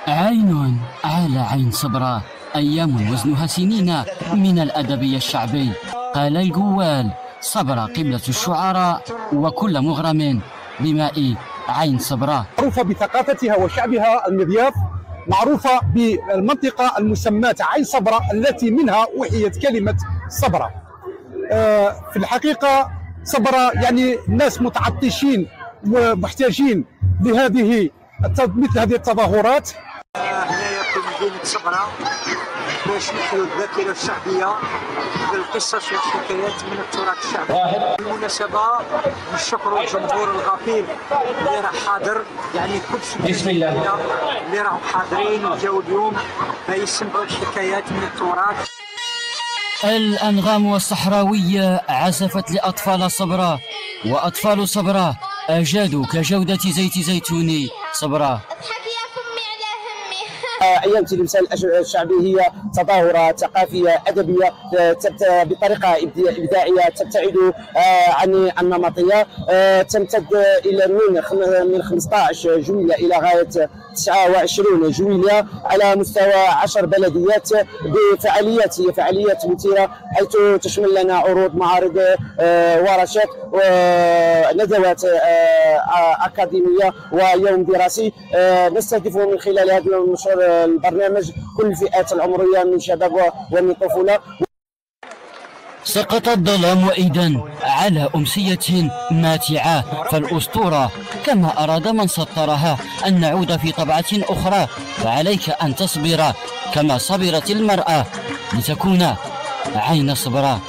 عين على عين صبرا، أيام وزنها سنين من الأدبي الشعبي. قال الجوال: صبرا قبلة الشعراء وكل مغرم بماء عين صبرا. معروفة بثقافتها وشعبها المضياف، معروفة بالمنطقة المسماة عين صبرا التي منها وحيت كلمة صبرا. في الحقيقة صبرا يعني الناس متعطشين ومحتاجين لهذه مثل هذه التظاهرات. هنايا في مدينة صبرا باش نحيوا الذاكرة الشعبية بالقصص والحكايات من التراث الشعبي. بالمناسبة نشكروا الجمهور الغفير اللي راه حاضر، يعني كل شيء اللي راهم حاضرين وجاوا اليوم يسمعوا الحكايات من التراث. الأنغام الصحراوية عزفت لأطفال صبرا، وأطفال صبرا أجادوا كجودة زيت زيتوني صبرا. أيام التلفزيون الشعبي هي تظاهرات ثقافية أدبية بطريقة إبداعية تبتعد عن النمطية، تمتد إلى من 15 جويلية إلى غاية 29 جويلية على مستوى 10 بلديات بفعاليات هي فعاليات مثيرة، حيث تشمل لنا عروض، معارض، ورشات وندوات أكاديمية ويوم دراسي. نستهدف من خلال هذا البرنامج كل الفئات العمرية من شباب ومن طفولة. سقط الظلام إذن على أمسية ماتعة، فالأسطورة كما أراد من سطرها أن نعود في طبعة أخرى، فعليك أن تصبر كما صبرت المرأة لتكون عين صبرا.